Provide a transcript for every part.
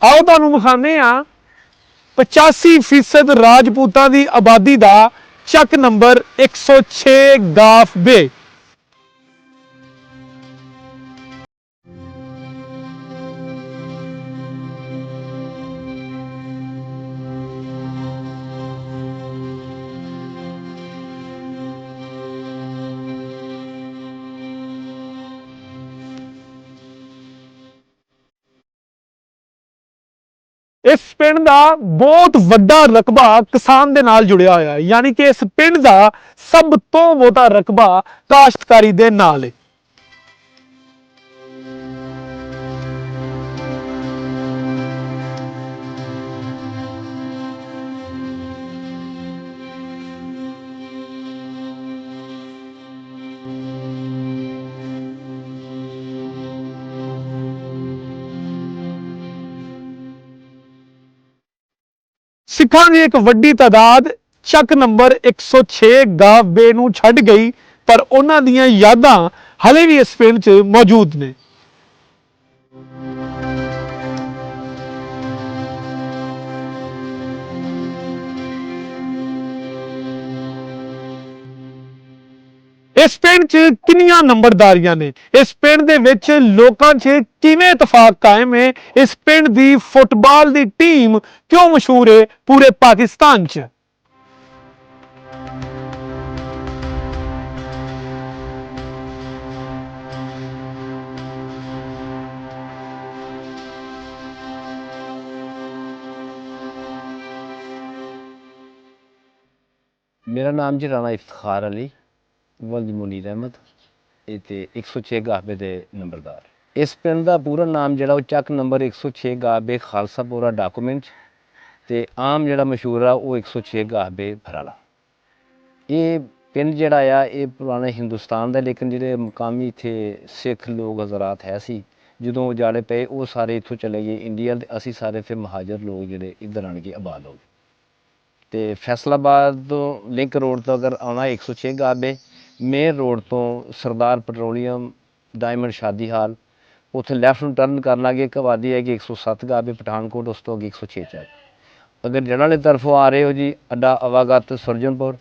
आओ तुहानूं विखाने आ 85% राजपूतां दी आबादी दा ਚੱਕ नंबर 106 गाफ बे। इस पिंड का बहुत वड्डा रकबा किसान दे नाल जुड़िया होया है, यानी कि इस पिंड का सब तो बहुता रकबा काश्तकारी दे नाल है। सिखां की एक वड्डी तादाद ਚੱਕ नंबर 106 गाफ बे नूं छड्ड गई, पर उन्हां दीयां यादां हले भी इस पिंड च मौजूद ने। इस पिंड च किन्नियां नंबरदारियां ने, इस पिंड दे विच लोकां च किवें इतफाक कायम है, इस पिंड दी फुटबाल दी टीम क्यों मशहूर है पूरे पाकिस्तान च। मेरा नाम जी राणा इफ्तिखार अली वल्द मुनीर अहमद ते 106 गाफे दे नंबरदार। इस पिंड का पूरा नाम जो ਚੱਕ नंबर 106 गाफे खालसापुरा डॉक्यूमेंट ते आम जो मशहूर है वो 106 गाफे फराला। ये पिंड जोड़ा आ ये पुराने हिंदुस्तान का, लेकिन जोड़े मकामी इत्थे सिख लोग हजरात है सी जो उजाड़े पे वो सारे इत्थों चले गए इंडिया, असी सारे फिर महाजर लोग जोड़े इधर आन के आबाद हो गए। तो फैसलाबाद तो लिंक रोड तो अगर आना 106 गाफे, मेन रोड तो सरदार पेट्रोलियम डायमंड शादी हाल उत्थे लैफ्ट में टर्न कर लागे, एक आबादी है कि 107 गाफे पठानकोट, उस तो अगे 106 ਚੱਕ। अगर जड़ा वाली तरफों आ रहे हो जी अड्डा आवागत सुरजनपुर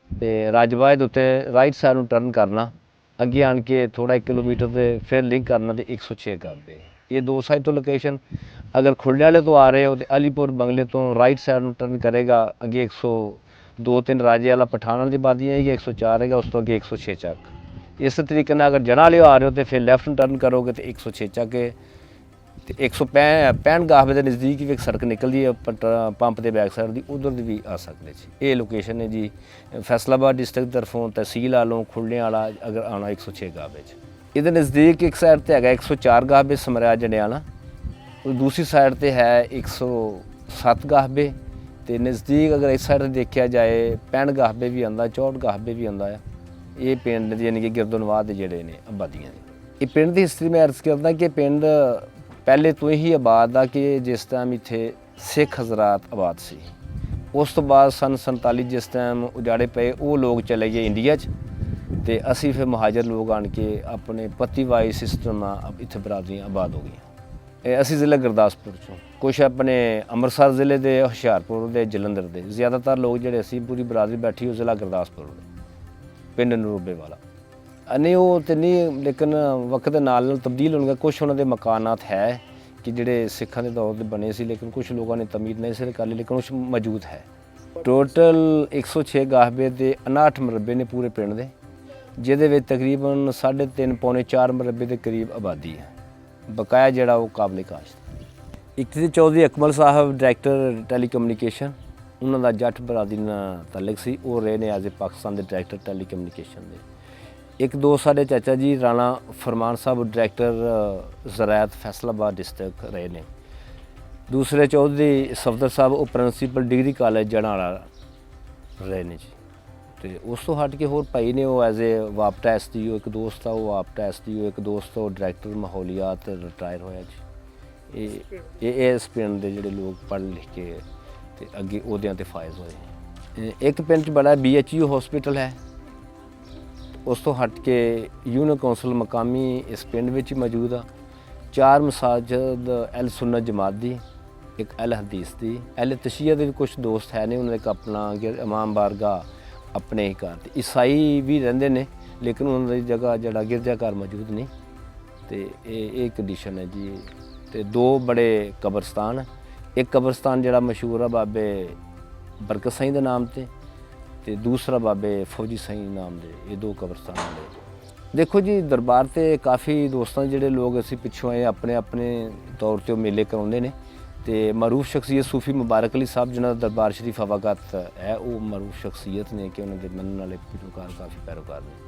तो राजबाज उत्ते राइट साइड में टर्न करना, अगे आन के थोड़ा 1 किलोमीटर से फिर लिंक करना तो 106 गाफे। ये दो साइड तो लोकेशन। अगर खुले वाले तो आ रहे हो तो अलीपुर बंगले तो राइट साइड में टर्न करेगा, अगे 102-3 राजे वाला पठान वाली आबादी है, 104 है, उस तो अगे 106 ਚੱਕ। इस तरीके अगर जड़ा वाले आ रहे हो तो फिर लैफ्ट में टर्न करोगे तो 106 ਚੱਕ है। तो 165 गाफे के नज़दीक भी एक सड़क निकलती है पंप के बैक साइड की, उधर भी आ सकते जी। ये लोकेशन है जी फैसलाबाद डिस्ट्रिक्ट तरफों तहसील आलों खुलने वाला अगर आना 106 गाफे। ये नज़दीक एक साइड पर है 104 गाफे समराया जंडियाला, और दूसरी साइड पर है 107 गाफे। तो नज़दीक अगर इस साइड देखा जाए 65 गाफे भी आंदा, 64 गाफे भी आंदा है। ये पिंड यानी कि गिरदोनवाह के जोड़े ने आबादियाँ ने। ये पिंड की हिस्टरी में अर्ज करदा कि पिंड पहले तो ही आबाद आ कि जिस टाइम इत्थे सिख हजरात आबाद सी, उस तो बाद सन 47 जिस टाइम उजाड़े पे वो लोग चले गए इंडिया च, ते असी फिर महाजर लोग आन के अपने पतिवाई सिस्टम इत्थे बरादरियां आबाद हो गई। असी ज़िला गुरदासपुर चों, कुछ अपने अमृतसर ज़िले के, हुशियारपुर के, जलंधर के, ज़्यादातर लोग जोड़े असी पूरी बरादरी बैठी हो ज़िला गुरदासपुर पिंड नरूबे वाला। नहीं वो तो नहीं, लेकिन वक्त के नाल तब्दील होने, कुछ उन्होंने मकानात है कि जोड़े सिखा के दौर के बने सी, लेकिन कुछ लोगों ने तमीर नहीं सिर कर ली, लेकिन कुछ मौजूद है। टोटल 106 गाफे के 59 मरबे ने पूरे पिंड के, जिहदे तकरीबन 3.5-4 मरबे के करीब आबादी है। बकाया जोड़ा वो काबिल काश्त। एक तो चौधरी अकमल साहब डायरैक्टर टैलीकम्यूनिकेशन, उन्होंने जट बरादरी नाल तल्लक सी, वो रहे ने एज ए पाकिस्तान के डायरैक्टर टैलीकम्यूनिकेशन के। एक दो साढ़े चाचा जी राणा फरमान साहब डायरैक्टर ज़रायत फैसलाबाद डिस्ट्रिक्ट रहे ने। दूसरे चौधरी सफदर साहब वो प्रिंसीपल डिग्री कॉलेज जड़ाला रहे ने जी। तो उस तो हट के होर भाई ने वो एज ए वापटा SDO, एक दोस्त था वो वापटा SDO, एक दोस्त वो डायरैक्टर माहौलियात रिटायर होया जी। ये इस पिंड के जोड़े लोग पढ़ लिख के ते अगे ओहदियां ते फायज होए। एक पिंड च बड़ा BHU हॉस्पिटल है, उस तो हट के यूनियन कौंसल मकामी इस पिंड में ही मौजूद आ। 4 मसाजिद अल सुन्नत जमात दी ਇੱਕ ਅਲ ਹਦੀਸ ਦੀ ਅਲ ਤਸ਼ੀਆ ਦੇ ਵੀ ਕੁਝ ਦੋਸਤ ਹੈ ਨੇ, ਉਹਨਾਂ ਦਾ ਇੱਕ ਆਪਣਾ ਇਮਾਮ ਬਾਰਗਾ ਆਪਣੇ ਹੀ ਘਰ, ਤੇ ਈਸਾਈ ਵੀ ਰਹਿੰਦੇ ਨੇ ਲੇਕਿਨ ਉਹਨਾਂ ਦੀ ਜਗ੍ਹਾ ਜਿਹੜਾ ਗਿਰਜਾ ਘਰ ਮੌਜੂਦ ਨਹੀਂ। ਤੇ ਇਹ ਕੰਡੀਸ਼ਨ ਹੈ ਜੀ। ਤੇ 2 ਬੜੇ ਕਬਰਸਤਾਨ, ਇੱਕ ਕਬਰਸਤਾਨ ਜਿਹੜਾ ਮਸ਼ਹੂਰ ਆ ਬਾਬੇ ਬਰਕਤ ਸਿੰਘ ਦੇ ਨਾਮ ਤੇ ਦੂਸਰਾ ਬਾਬੇ ਫੌਜੀ ਸਿੰਘ ਨਾਮ ਦੇ। ਇਹ 2 ਕਬਰਸਤਾਨ ਨੇ। ਦੇਖੋ ਜੀ, ਦਰਬਾਰ ਤੇ ਕਾਫੀ ਦੋਸਤਾਂ ਜਿਹੜੇ ਲੋਕ ਅਸੀਂ ਪਿੱਛੋਂ ਆਏ ਆਪਣੇ ਆਪਣੇ ਤੌਰ ਤੇ ਉਹ ਮੇਲੇ ਕਰਾਉਂਦੇ ਨੇ। ਤੇ ਮਰੂਫ ਸ਼ਖਸੀਅਤ ਸੂਫੀ ਮੁਬਾਰਕ ਅਲੀ ਸਾਹਿਬ ਜਿਨ੍ਹਾਂ ਦਾ ਦਰਬਾਰ ਸ਼ਰੀਫ ਹਵਾਗਤ ਹੈ, ਉਹ ਮਰੂਫ ਸ਼ਖਸੀਅਤ ਨੇ ਕਿ ਉਹਨਾਂ ਦੇ ਮੰਨਣ ਵਾਲੇ ਪੈਰੋਕਾਰ ਕਾਫੀ ਪੈਰੋਕਾਰ ਨੇ।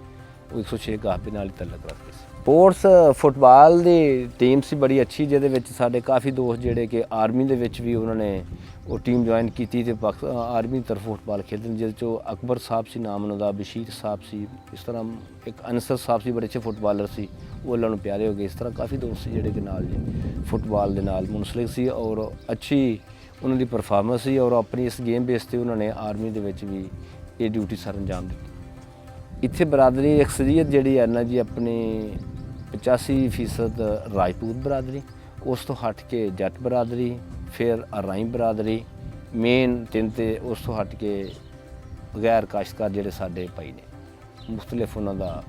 ਉਹ 106 ਗਾਹਬੇ ਨਾਲ ਹੀ ਤਲਕ ਰੱਖਦੇ ਸੀ। ਸਪੋਰਟਸ ਫੁੱਟਬਾਲ ਦੀ ਟੀਮ ਸੀ ਬੜੀ ਅੱਛੀ, ਜਿਹਦੇ ਵਿੱਚ ਸਾਡੇ ਕਾਫੀ ਦੋਸਤ ਜਿਹੜੇ ਕਿ ਆਰਮੀ ਦੇ ਵਿੱਚ ਵੀ ਉਹਨਾਂ ਨੇ ਉਹ ਟੀਮ ਜੁਆਇਨ ਕੀਤੀ ਤੇ ਆਰਮੀ ਤਰਫ ਫੁੱਟਬਾਲ ਖੇਡਦੇ ਨੇ, ਜਿਹਦੇ 'ਚੋਂ ਅਕਬਰ ਸਾਹਿਬ ਸੀ ਨਾਮ ਉਹਨਾਂ ਦਾ, ਬਸ਼ੀਰ ਸਾਹਿਬ ਸੀ, ਇਸ ਤਰ੍ਹਾਂ ਇੱਕ ਅਨਸਰ ਸਾਹਿਬ ਸੀ, ਬੜੇ ਅੱਛੇ ਫੁੱਟਬਾਲਰ ਸੀ, ਉਹ ਉਹਨਾਂ ਨੂੰ ਪਿਆਰੇ ਹੋ ਗਏ। ਇਸ ਤਰ੍ਹਾਂ ਕਾਫੀ ਦੋਸਤ ਸੀ ਜਿਹੜੇ ਕਿ ਨਾਲ ਜੀ ਫੁੱਟਬਾਲ ਦੇ ਨਾਲ ਮੁਨਸਲਿਕ ਸੀ ਔਰ ਅੱਛੀ ਉਹਨਾਂ ਦੀ ਪਰਫਾਰਮੈਂਸ ਸੀ ਔਰ ਆਪਣੀ ਇਸ ਗੇਮ ਬੇਸ 'ਤੇ ਉਹਨਾਂ ਨੇ ਆਰਮੀ ਦੇ ਵਿੱਚ ਵੀ ਇਹ ਡਿਊਟੀ ਸਰ ਅੰਜਾਮ ਦਿੱਤੀ। ਇੱਥੇ ਬਰਾਦਰੀ ਅਕਸਰੀਅਤ ਜਿਹੜੀ ਹੈ ਨਾ ਜੀ, ਆਪਣੀ 85% ਰਾਜਪੂਤ ਬਰਾਦਰੀ, ਉਸ ਤੋਂ ਹਟ ਕੇ ਜੱਟ ਬਰਾਦਰੀ, ਫਿਰ ਅਰਾਈ ਬਰਾਦਰੀ ਮੇਨ 3, ਤੇ ਉਸ ਤੋਂ ਹਟ ਕੇ ਗੈਰ ਕਾਸ਼ਤਕਾਰ ਜਿਹੜੇ ਸਾਡੇ ਭਾਈ ਨੇ, ਮੁਖਤਲਿਫ ਉਹਨਾਂ ਦਾ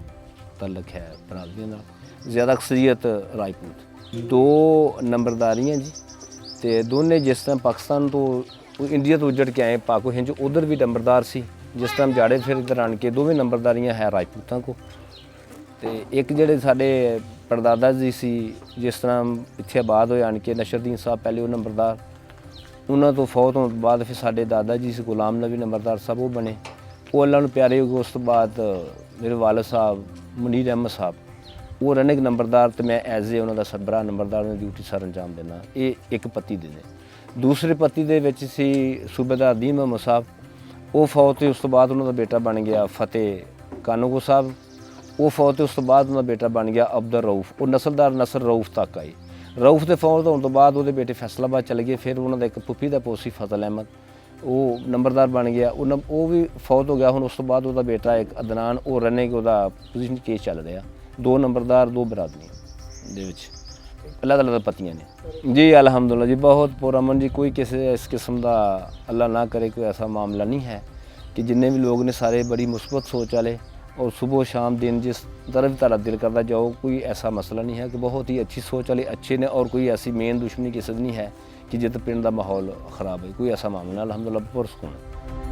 ਤਲਕ ਹੈ ਬਰਾਦਰੀਆਂ ਨਾਲ। ਜ਼ਿਆਦਾ ਅਕਸਰੀਅਤ ਰਾਜਪੂਤ। 2 ਨੰਬਰਦਾਰੀਆਂ ਜੀ, ਤੇ ਦੋਨੇ ਜਿਸ ਤਰ੍ਹਾਂ ਪਾਕਿਸਤਾਨ ਤੋਂ ਇੰਡੀਆ ਤੋਂ ਉੱਜੜ ਕੇ ਆਏ ਪਾਕੋ ਹਿੰਜ, ਉਧਰ ਵੀ ਨੰਬਰਦਾਰ ਸੀ। ਜਿਸ ਤਰ੍ਹਾਂ ਜਾੜੇ ਫਿਰ ਇੱਧਰ ਆਣ ਕੇ ਦੋਵੇਂ ਨੰਬਰਦਾਰੀਆਂ ਹੈ ਰਾਜਪੂਤਾਂ ਕੋ। ਤੇ ਇੱਕ ਜਿਹੜੇ ਸਾਡੇ ਪੜਦਾਦਾ ਜੀ ਸੀ, ਜਿਸ ਤਰ੍ਹਾਂ ਇੱਥੇ ਆਬਾਦ ਹੋਏ ਆਣ ਕੇ ਨਸ਼ਰਦੀਨ ਸਾਹਿਬ ਪਹਿਲੇ ਉਹ ਨੰਬਰਦਾਰ, ਉਹਨਾਂ ਤੋਂ ਫੌਤ ਹੋਣ ਤੋਂ ਬਾਅਦ ਫਿਰ ਸਾਡੇ ਦਾਦਾ ਜੀ ਸੀ ਗੁਲਾਮ ਨਬੀ ਨੰਬਰਦਾਰ ਸਾਹਿਬ, ਉਹ ਬਣੇ, ਉਹ ਅੱਲਾ ਨੂੰ ਪਿਆਰੇ ਹੋ ਗਏ। ਉਸ ਤੋਂ ਬਾਅਦ ਮੇਰੇ ਵਾਲਦ ਸਾਹਿਬ ਮੁਨੀਰ ਅਹਿਮਦ ਸਾਹਿਬ, ਉਹ ਰਨਿੰਗ ਨੰਬਰਦਾਰ, ਤੇ ਮੈਂ ਐਜ਼ ਏ ਉਹਨਾਂ ਦਾ ਸਰਬਰਾਹ ਨੰਬਰਦਾਰ ਦੀ ਡਿਊਟੀ ਸਰ ਅੰਜਾਮ ਦੇਣਾ। ਇਹ ਇੱਕ ਪੱਤੀ ਦੇ ਨੇ। ਦੂਸਰੇ ਪੱਤੀ ਦੇ ਵਿੱਚ ਸੀ ਸੂਬੇਦਾਰ ਦੀਨ ਮੁਹੰਮਦ ਸਾਹਿਬ, ਉਹ ਫੌਤ ਹੋਏ। ਉਸ ਤੋਂ ਬਾਅਦ ਉਹਨਾਂ ਦਾ ਬੇਟਾ ਬਣ ਗਿਆ ਫਤਿਹ ਕਾਨੂੰਗੋ ਸਾਹਿਬ, ਉਹ ਫੌਤ ਹੋਏ। ਉਸ ਤੋਂ ਬਾਅਦ ਉਹਨਾਂ ਦਾ ਬੇਟਾ ਬਣ ਗਿਆ ਅਬਦਰ ਰਊਫ, ਉਹ ਨਸਲਦਾਰ ਨਸਰ ਰਊਫ ਤੱਕ ਆਈ। ਰਊਫ ਦੇ ਫੌਤ ਹੋਣ ਤੋਂ ਬਾਅਦ ਉਹਦੇ ਬੇਟੇ ਫੈਸਲਾਬਾਦ ਚਲੇ ਗਏ। ਫਿਰ ਉਹਨਾਂ ਦਾ ਇੱਕ ਪੁੱਪੀ ਦਾ ਪੋਸੀ ਫਜ਼ਲ ਅਹਿਮਦ, ਉਹ ਨੰਬਰਦਾਰ ਬਣ ਗਿਆ, ਉਹ ਵੀ ਫੌਤ ਹੋ ਗਿਆ। ਹੁਣ ਉਸ ਤੋਂ ਬਾਅਦ ਉਹਦਾ ਬੇਟਾ ਇੱਕ ਅਦਨਾਨ, ਉਹ ਰਨਿੰਗ ਉਹਦਾ ਪੋਜੀਸ਼ਨ ਕੇਸ ਚੱਲ ਰਿਹਾ। 2 ਨੰਬਰਦਾਰ 2 ਬਰਾਦਰੀਆਂ ਦੇ ਵਿੱਚ ਅਲੱਗ-ਅਲੱਗ ਪੱਤੀਆਂ ਨੇ ਜੀ। ਅਲਹਮਦੁਲਿਲਾ ਜੀ, ਬਹੁਤ ਪੁਰਅਮਨ ਜੀ। ਕੋਈ ਕਿਸੇ ਇਸ ਕਿਸਮ ਦਾ ਅੱਲਾ ਨਾ ਕਰੇ ਕੋਈ ਐਸਾ ਮਾਮਲਾ ਨਹੀਂ ਹੈ ਕਿ ਜਿੰਨੇ ਵੀ ਲੋਕ ਨੇ ਸਾਰੇ ਬੜੀ ਮੁਸਬਤ ਸੋਚ ਵਾਲੇ, और सुबह शाम दिन जिस तरफ तारा दिल करता जाओ, कोई ऐसा मसला नहीं है कि बहुत ही अच्छी सोच वाले अच्छे ने और कोई ऐसी मेन दुश्मनी किसी नहीं है कि जित पिंड का माहौल ख़राब है, कोई ऐसा मामला अल्हम्दुलिल्लाह पुरसकून है।